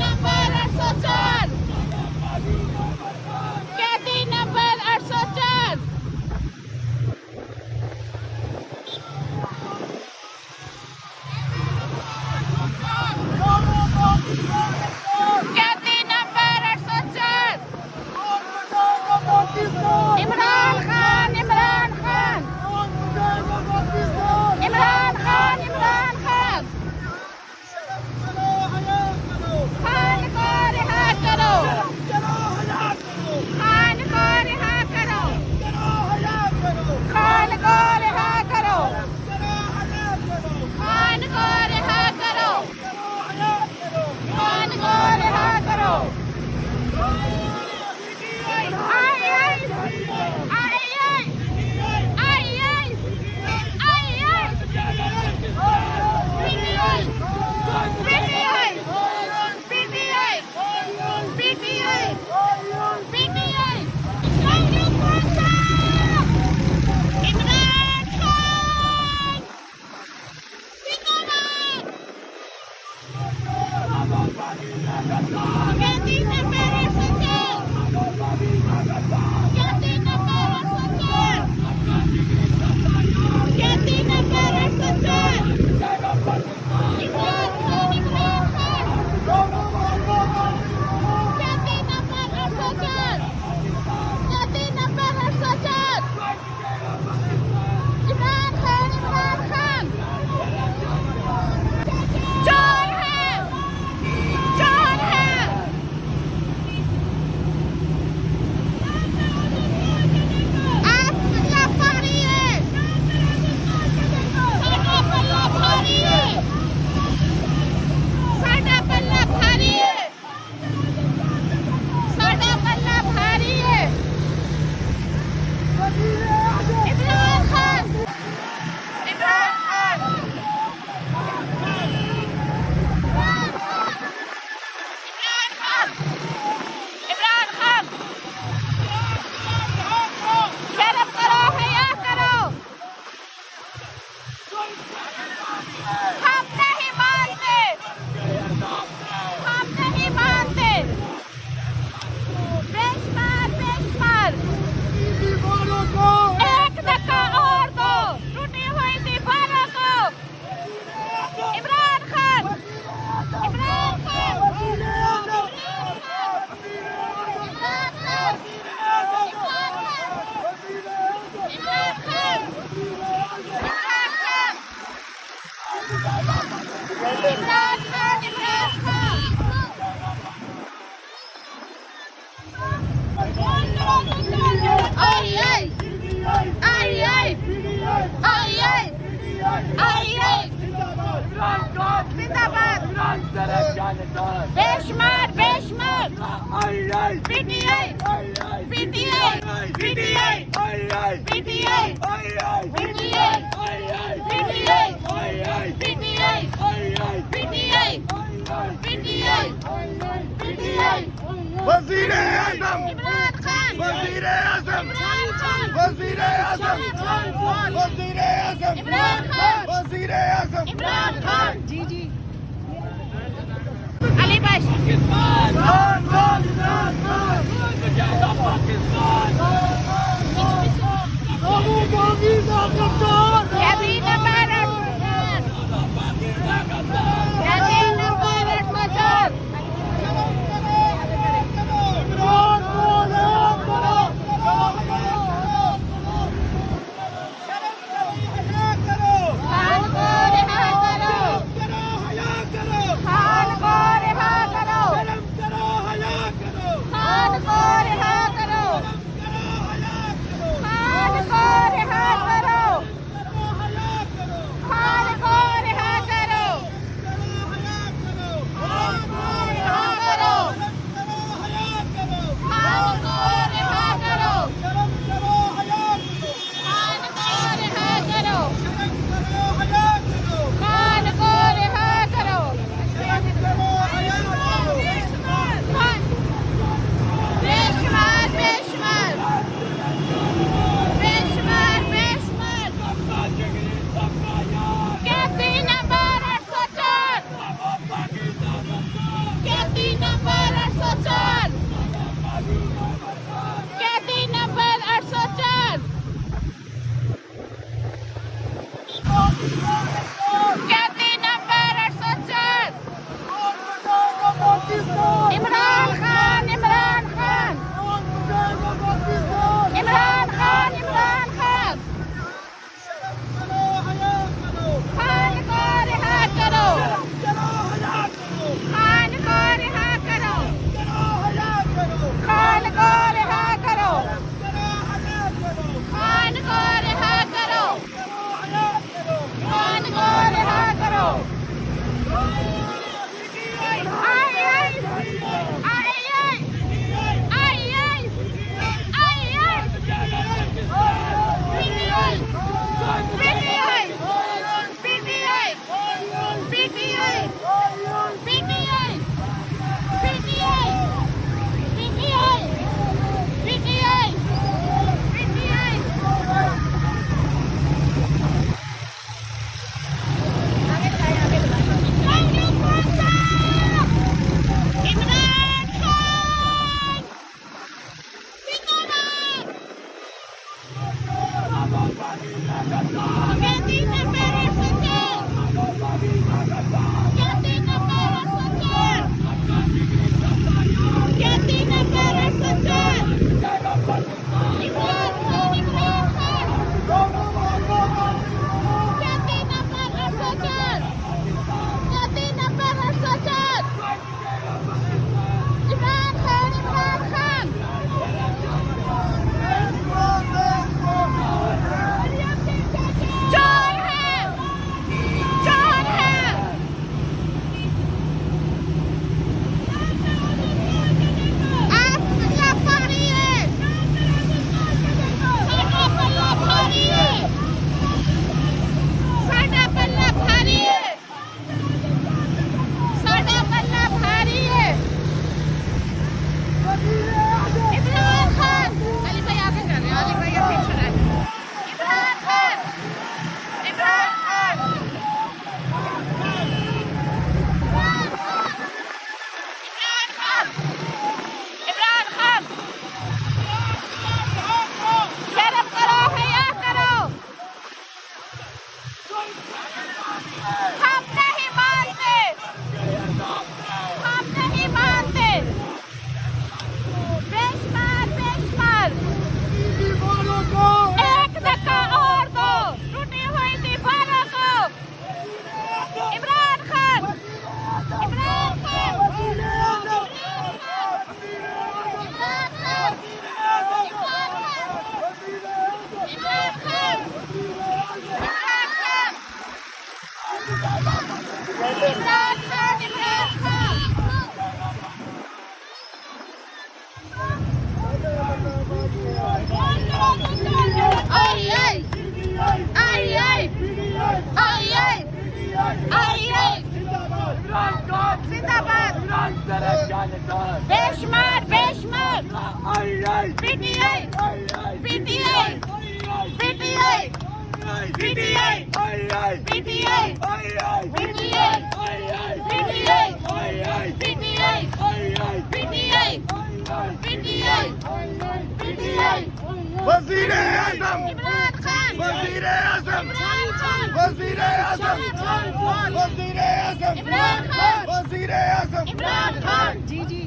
number 804 कैदी number 804 कैदी number 804 Imran Khan Imran Khan Imran Khan Imran Khan Khan को रिहा करो खान को रिहा करो खान को रिहा करो खान को रिहा करो खान को रिहा करो आई आई आई आई आई आई आई आई पीटीआई पीटीआई पीटीआई पीटीआई पीटीआई इमरान खान जिंदाबाद कैदी नंबर 804 कैदी नंबर 804 कैदी नंबर 804 इमरान खान इमरान खान कैदी नंबर 804 कैदी नंबर 804 इमरान खान चोर है आप पल्ला भारी है साडा पल्ला भारी है साडा पल्ला भारी है साडा पल्ला भारी है इमरान खान इमरान खान इमरान खान शर्म करो हया करो हम नहीं मानते हम नहीं मानते बेशुमार एक धक्का और दो टूटी हुई दीवारों को इमरान खान इमरान खान बेशुमार बेशुमार पीटीआई पीटीआई पीटीआई पीटीआई पीटीआई पीटीआई पीटीआई पीटीआई पीटीआई पीटीआई वज़ीर आज़म इमरान खान वज़ीर आज़म इमरान खान वज़ीर आज़म वज़ीर आज़म इमरान खान वज़ीर आज़म इमरान खान जी जी अली बश कैदी नंबर 804 कैदी नंबर 804 खान को रिहा करो बेशुमार बेशुमार पीटीआई पीटीआई पीटीआई पीटीआई पीटीआई पीटीआई पीटीआई पीटीआई पीटीआई पीटीआई वजीर आजम इमरान खान वजीर आजम इमरान खान वजीर आजम वजीर आजम इमरान खान वजीर आजम इमरान खान जी जी